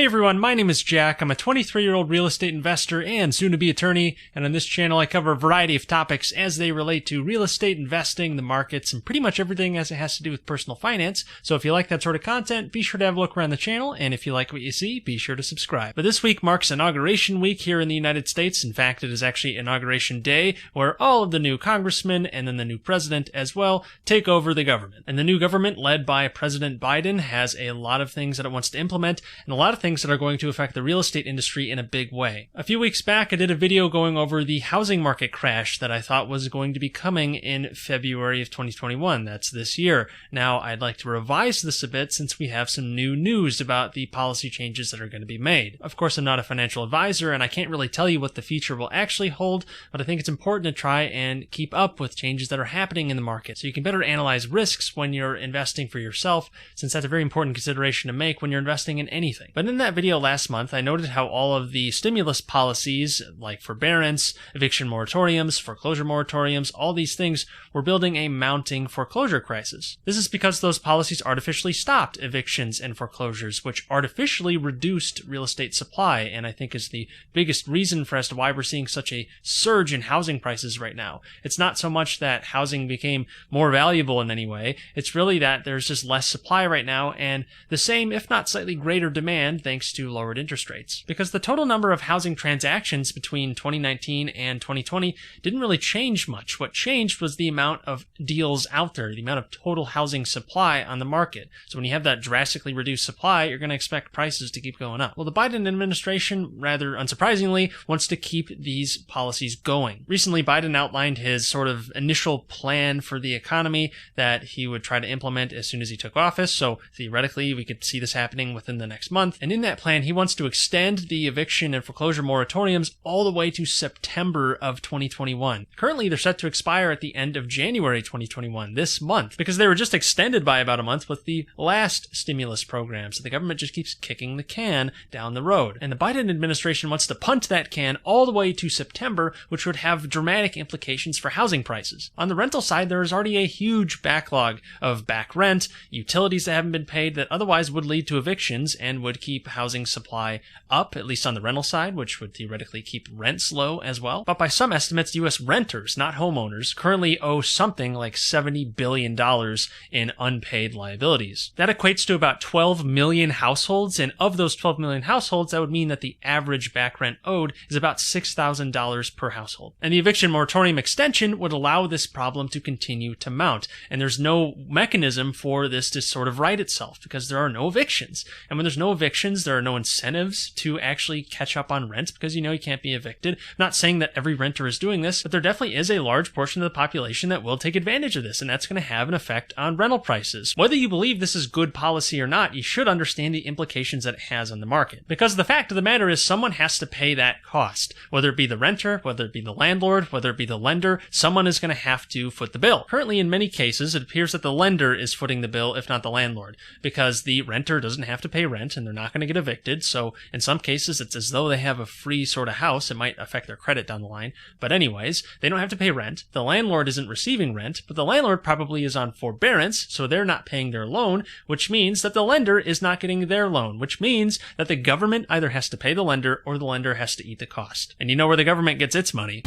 Hey everyone, my name is Jack. I'm a 23-year-old real estate investor and soon-to-be attorney, and on this channel I cover a variety of topics as they relate to real estate investing, the markets, and pretty much everything as it has to do with personal finance. So if you like that sort of content, be sure to have a look around the channel, and if you like what you see, be sure to subscribe. But this week marks Inauguration Week here in the United States. In fact, it is actually Inauguration Day, where all of the new congressmen and then the new president as well take over the government. And the new government, led by President Biden, has a lot of things that it wants to implement, and a lot of things that are going to affect the real estate industry in a big way. A few weeks back, I did a video going over the housing market crash that I thought was going to be coming in February of 2021. That's this year. Now, I'd like to revise this a bit since we have some new news about the policy changes that are going to be made. Of course, I'm not a financial advisor, and I can't really tell you what the future will actually hold, but I think it's important to try and keep up with changes that are happening in the market so you can better analyze risks when you're investing for yourself, since that's a very important consideration to make when you're investing in anything. But in that video last month, I noted how all of the stimulus policies, like forbearance, eviction moratoriums, foreclosure moratoriums, all these things were building a mounting foreclosure crisis. This is because those policies artificially stopped evictions and foreclosures, which artificially reduced real estate supply, and I think is the biggest reason for as to why we're seeing such a surge in housing prices right now. It's not so much that housing became more valuable in any way, it's really that there's just less supply right now, and the same, if not slightly greater demand, thanks to lowered interest rates. Because the total number of housing transactions between 2019 and 2020 didn't really change much. What changed was the amount of deals out there, the amount of total housing supply on the market. So when you have that drastically reduced supply, you're going to expect prices to keep going up. Well, the Biden administration, rather unsurprisingly, wants to keep these policies going. Recently, Biden outlined his sort of initial plan for the economy that he would try to implement as soon as he took office. So theoretically, we could see this happening within the next month. And in that plan, he wants to extend the eviction and foreclosure moratoriums all the way to September of 2021. Currently, they're set to expire at the end of January 2021, this month, because they were just extended by about a month with the last stimulus program. So the government just keeps kicking the can down the road. And the Biden administration wants to punt that can all the way to September, which would have dramatic implications for housing prices. On the rental side, there is already a huge backlog of back rent, utilities that haven't been paid that otherwise would lead to evictions and would keep housing supply up, at least on the rental side, which would theoretically keep rents low as well. But by some estimates, U.S. renters, not homeowners, currently owe something like $70 billion in unpaid liabilities. That equates to about 12 million households, and of those 12 million households, that would mean that the average back rent owed is about $6,000 per household. And the eviction moratorium extension would allow this problem to continue to mount, and there's no mechanism for this to sort of right itself because there are no evictions. And when there's no evictions, there are no incentives to actually catch up on rent because you can't be evicted. I'm not saying that every renter is doing this, but there definitely is a large portion of the population that will take advantage of this, and that's going to have an effect on rental prices. Whether you believe this is good policy or not, you should understand the implications that it has on the market. Because the fact of the matter is someone has to pay that cost. Whether it be the renter, whether it be the landlord, whether it be the lender, someone is going to have to foot the bill. Currently, in many cases, it appears that the lender is footing the bill, if not the landlord, because the renter doesn't have to pay rent and they're not going to get evicted. So in some cases, it's as though they have a free sort of house. It might affect their credit down the line. But anyways, they don't have to pay rent. The landlord isn't receiving rent, but the landlord probably is on forbearance, so they're not paying their loan, which means that the lender is not getting their loan, which means that the government either has to pay the lender or the lender has to eat the cost. And you know where the government gets its money.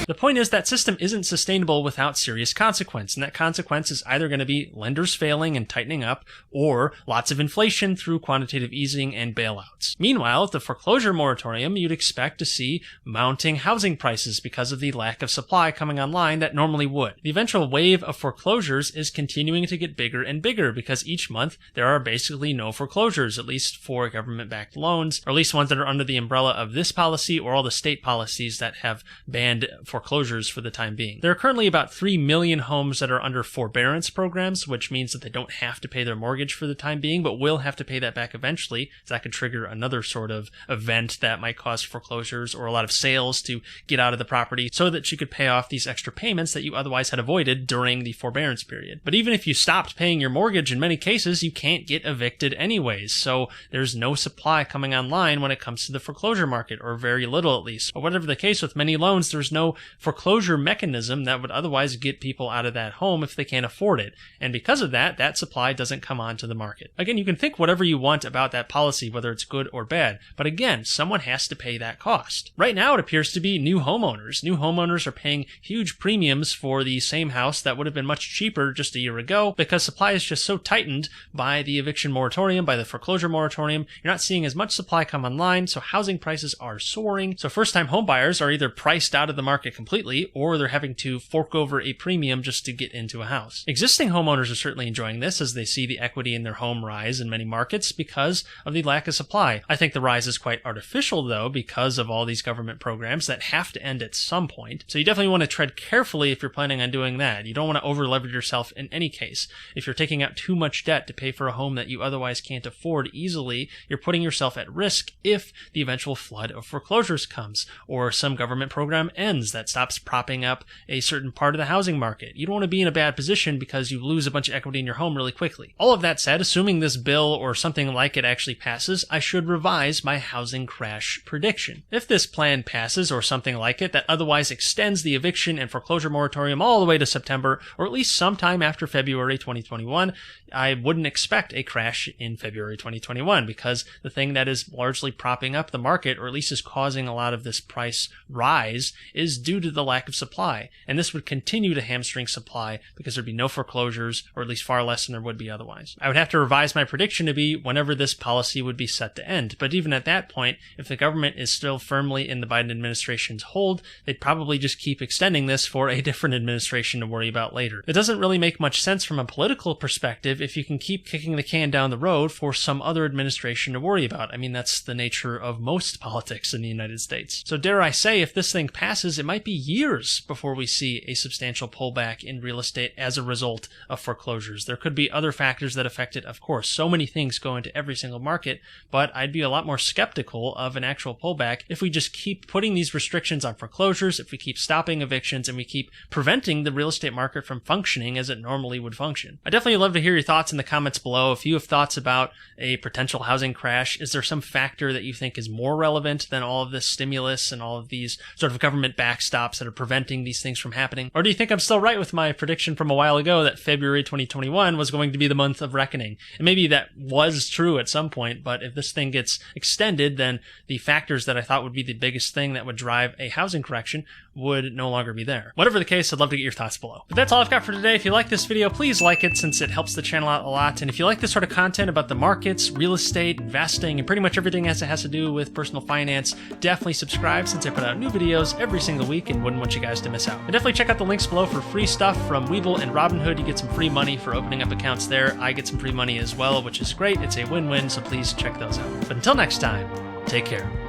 The point is that system isn't sustainable without serious consequence, and that consequence is either going to be lenders failing and tightening up, or lots of inflation through quantitative easing and bailouts. Meanwhile, at the foreclosure moratorium, you'd expect to see mounting housing prices because of the lack of supply coming online that normally would. The eventual wave of foreclosures is continuing to get bigger and bigger because each month there are basically no foreclosures, at least for government-backed loans, or at least ones that are under the umbrella of this policy or all the state policies that have banned foreclosures for the time being. There are currently about 3 million homes that are under forbearance programs, which means that they don't have to pay their mortgage for the time being, but will have to pay that back eventually. So that could trigger another sort of event that might cause foreclosures or a lot of sales to get out of the property so that you could pay off these extra payments that you otherwise had avoided during the forbearance period. But even if you stopped paying your mortgage, in many cases, you can't get evicted anyways. So there's no supply coming online when it comes to the foreclosure market, or very little at least. Or whatever the case with many loans, there's no foreclosure mechanism that would otherwise get people out of that home if they can't afford it. And because of that, that supply doesn't come onto the market. Again, you can think whatever you want about that policy, whether it's good or bad, but again, someone has to pay that cost. Right now, it appears to be new homeowners. New homeowners are paying huge premiums for the same house that would have been much cheaper just a year ago because supply is just so tightened by the eviction moratorium, by the foreclosure moratorium. You're not seeing as much supply come online, so housing prices are soaring. So first-time homebuyers are either priced out of the market completely or they're having to fork over a premium just to get into a house. Existing homeowners are certainly enjoying this as they see the equity in their home rise in many markets because of the lack of supply. I think the rise is quite artificial though because of all these government programs that have to end at some point. So you definitely want to tread carefully if you're planning on doing that. You don't want to over-leverage yourself in any case. If you're taking out too much debt to pay for a home that you otherwise can't afford easily, you're putting yourself at risk if the eventual flood of foreclosures comes or some government program ends that stops propping up a certain part of the housing market. You don't want to be in a bad position because you lose a bunch of equity in your home really quickly. All of that said, assuming this bill or something like it actually passes, I should revise my housing crash prediction. If this plan passes or something like it that otherwise extends the eviction and foreclosure moratorium all the way to September or at least sometime after February 2021, I wouldn't expect a crash in February 2021 because the thing that is largely propping up the market, or at least is causing a lot of this price rise, is due to the lack of supply. And this would continue to hamstring supply because there'd be no foreclosures, or at least far less than there would be otherwise. I would have to revise my prediction to be whenever this policy would be set to end. But even at that point, if the government is still firmly in the Biden administration's hold, they'd probably just keep extending this for a different administration to worry about later. It doesn't really make much sense from a political perspective if you can keep kicking the can down the road for some other administration to worry about. I mean, that's the nature of most politics in the United States. So dare I say, if this thing passes, it might be years before we see a substantial pullback in real estate as a result of foreclosures. There could be other factors that affect it, of course. So many things go into every single market, but I'd be a lot more skeptical of an actual pullback if we just keep putting these restrictions on foreclosures, if we keep stopping evictions, and we keep preventing the real estate market from functioning as it normally would function. I'd definitely love to hear your thoughts in the comments below. If you have thoughts about a potential housing crash, is there some factor that you think is more relevant than all of this stimulus and all of these sort of government backstops that are preventing these things from happening? Or do you think I'm still right with my prediction from a while ago that February 2021 was going to be the month of reckoning? And maybe that was true at some point, but if this thing gets extended, then the factors that I thought would be the biggest thing that would drive a housing correction would no longer be there. Whatever the case, I'd love to get your thoughts below. But that's all I've got for today. If you like this video, please like it since it helps the channel out a lot. And if you like this sort of content about the markets, real estate, investing, and pretty much everything as it has to do with personal finance, definitely subscribe since I put out new videos every single week and wouldn't want you guys to miss out. And definitely check out the links below for free stuff from Webull and Robinhood. You get some free money for opening up accounts there. I get some free money as well, which is great. It's a win-win, so please check those out. But until next time, take care.